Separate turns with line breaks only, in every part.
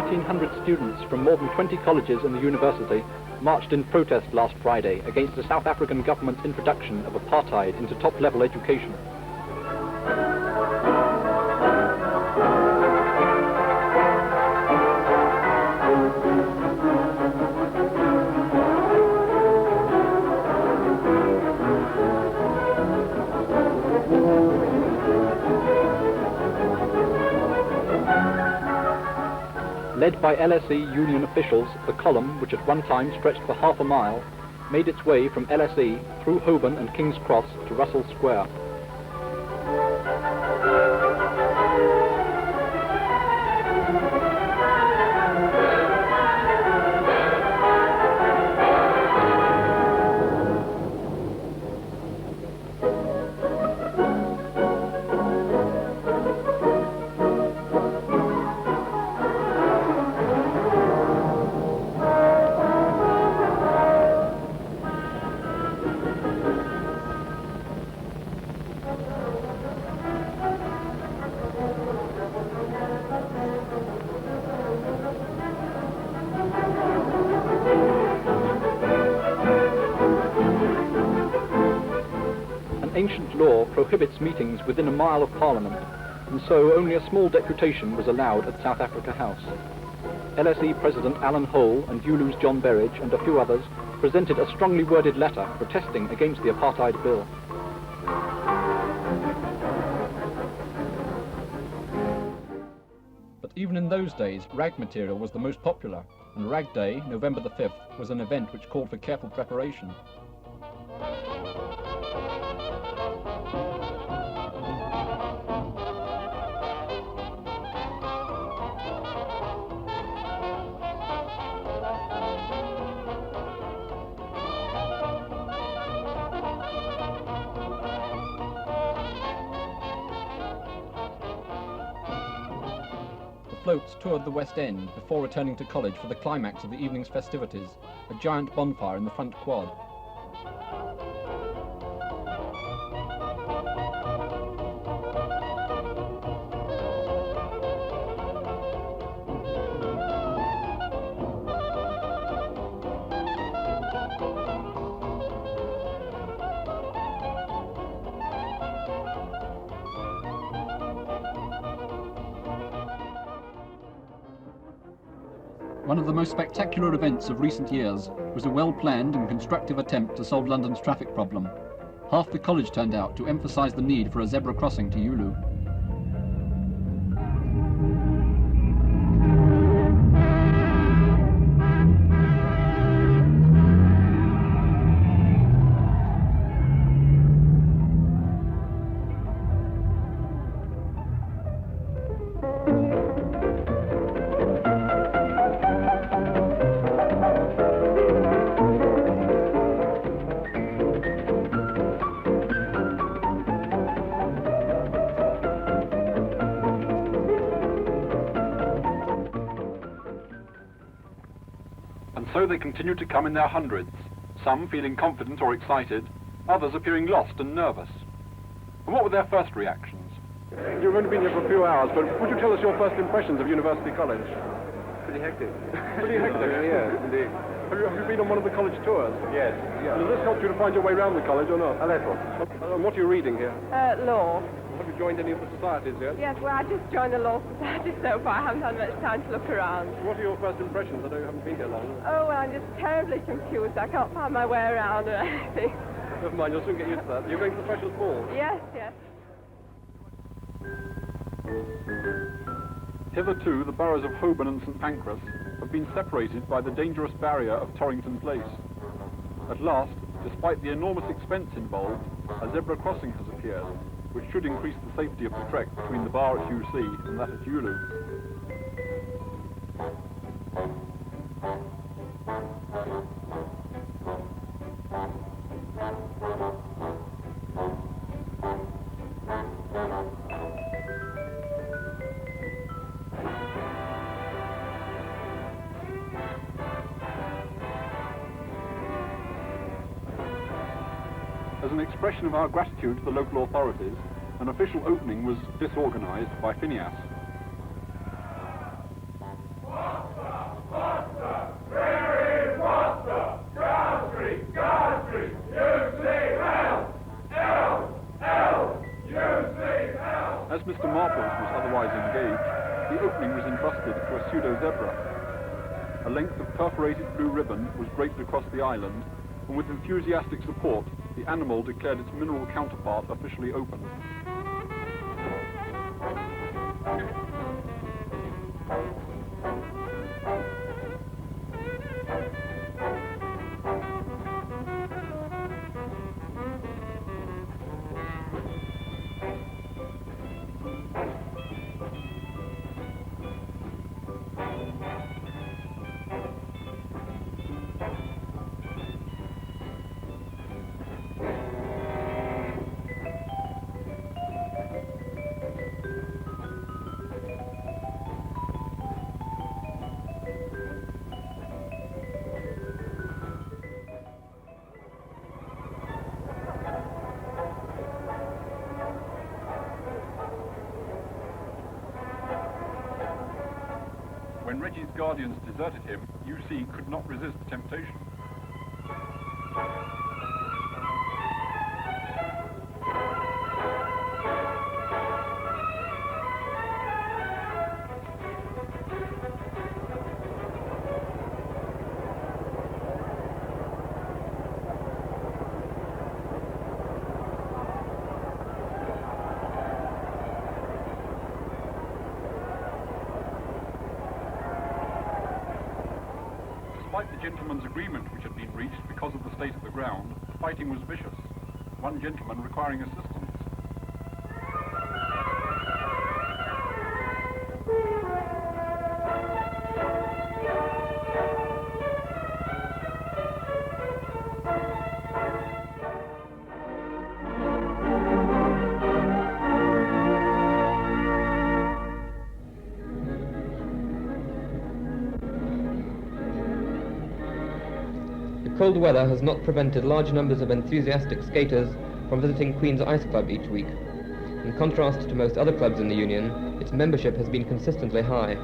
1,300 students from more than 20 colleges and the university marched in protest last Friday against the South African government's introduction of apartheid into top-level education. Led by LSE union officials, the column, which at one time stretched for half a mile, made its way from LSE through Holborn and King's Cross to Russell Square. Ancient law prohibits meetings within a mile of Parliament, and so only a small deputation was allowed at South Africa House. LSE President Alan Hole and ULU's John Berridge and a few others presented a strongly worded letter protesting against the apartheid bill. But even in those days, rag material was the most popular, and Rag Day, November the 5th, was an event which called for careful preparation. Floats toured the West End before returning to college for the climax of the evening's festivities, a giant bonfire in the front quad. One of the most spectacular events of recent years was a well-planned and constructive attempt to solve London's traffic problem. Half the college turned out to emphasise the need for a zebra crossing to ULU.
So they continued to come in their hundreds, some feeling confident or excited, others appearing lost and nervous. And what were their first reactions?
You've only been here for a few hours, but would you tell us your first impressions of University College?
Pretty hectic.
Pretty hectic?
Yeah, indeed.
Have you been on one of the college tours?
Yes.
Yeah. Does this help you to find your way around the college or not?
A little.
And what are you reading here?
Law.
Have you joined any of the societies yet?
Yes, well, I just joined the Law Society so far. I haven't had much time to look around.
What are your first impressions? I know you haven't been here long.
Oh, well, I'm just terribly confused. I can't find my way around or anything.
Never mind, you'll soon get used to that. You're going to the special ball?
Yes, yes.
Hitherto, the boroughs of Holborn and St Pancras have been separated by the dangerous barrier of Torrington Place. At last, despite the enormous expense involved, a zebra crossing has appeared, which should increase the safety of the trek between the bar at UC and that at ULU. As an expression of our gratitude to the local authorities, an official opening was disorganized by Phineas. a pseudo-zebra. A length of perforated blue ribbon was draped across the island, and with enthusiastic support, the animal declared its mineral counterpart officially open. When Reggie's guardians deserted him, UC could not resist the temptation. Despite the gentlemen's agreement which had been reached because of the state of the ground, fighting was vicious, one gentleman requiring assistance.
Cold weather has not prevented large numbers of enthusiastic skaters from visiting Queen's Ice Club each week. In contrast to most other clubs in the Union, its membership has been consistently high.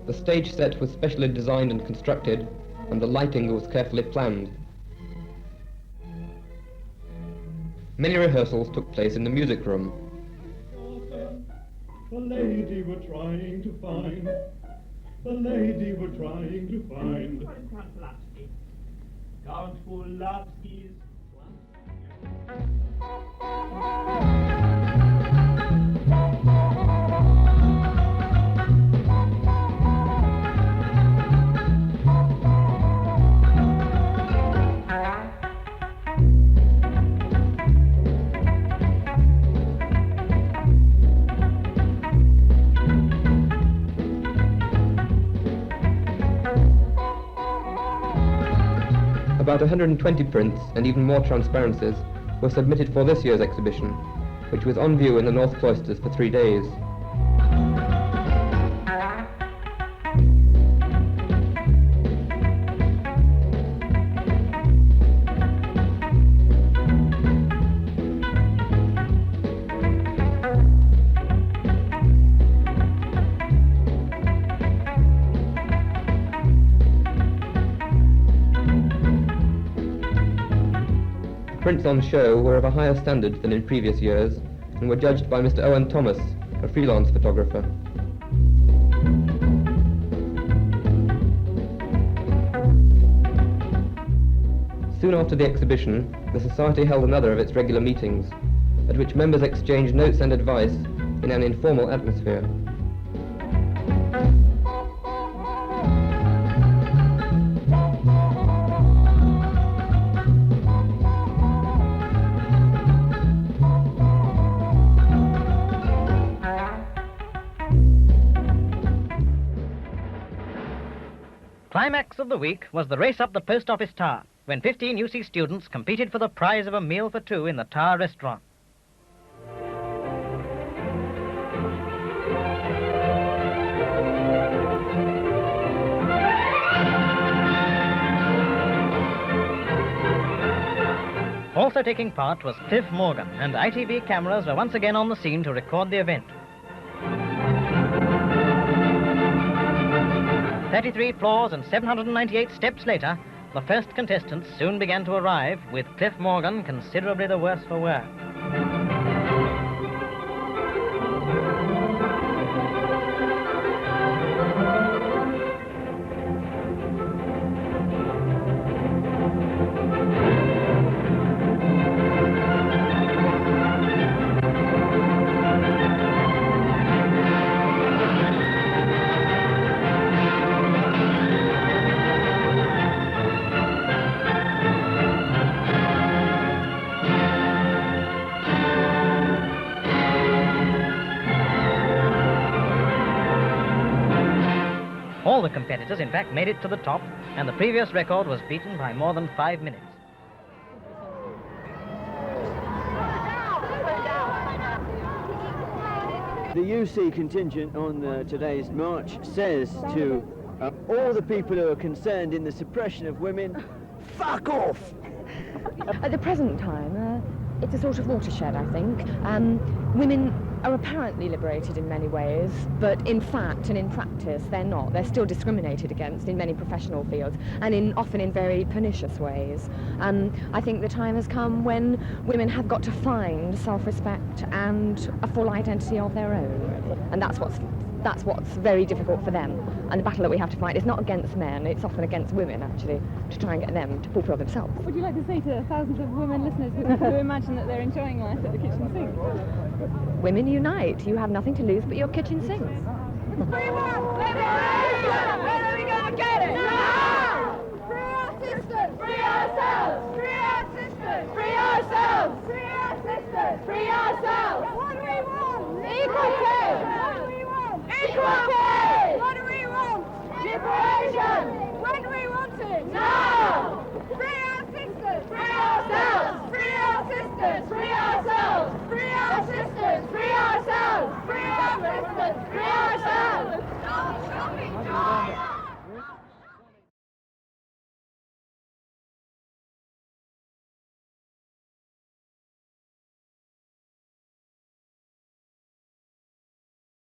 The stage set was specially designed and constructed, and the lighting was carefully planned. Many rehearsals took place in the music room.
The lady we're trying to find. The lady we're trying to find. Count Pulaski's.
About 120 prints and even more transparencies were submitted for this year's exhibition, which was on view in the North Cloisters for 3 days. Prints on show were of a higher standard than in previous years and were judged by Mr. Owen Thomas, a freelance photographer. Soon after the exhibition, the Society held another of its regular meetings, at which members exchanged notes and advice in an informal atmosphere.
Climax of the week was the race up the Post Office Tower, when 15 UC students competed for the prize of a meal for two in the Tower restaurant. Also taking part was Cliff Morgan, and ITV cameras were once again on the scene to record the event. 33 floors and 798 steps later, the first contestants soon began to arrive, with Cliff Morgan considerably the worse for wear. All the competitors, in fact, made it to the top, and the previous record was beaten by more than 5 minutes.
The UC contingent on today's march says to all the people who are concerned in the suppression of women, fuck off!
At the present time, it's a sort of watershed, I think. Women are apparently liberated in many ways, but in fact and in practice they're not. They're still discriminated against in many professional fields, and often in very pernicious ways. I think the time has come when women have got to find self-respect and a full identity of their own, and that's what's very difficult for them. And the battle that we have to fight is not against men, it's often against women, actually, to try and get them to fulfill themselves.
What would you like to say to thousands of women listeners who imagine that they're enjoying life at the kitchen sink?
Women unite. You have nothing to lose but your kitchen sinks.
Free liberation! When are we going to get it? Now! Free our sisters! Free ourselves! Free our sisters! Free ourselves! Free our sisters! Free ourselves! What do we want? Equal pay! What do we want? Equal pay!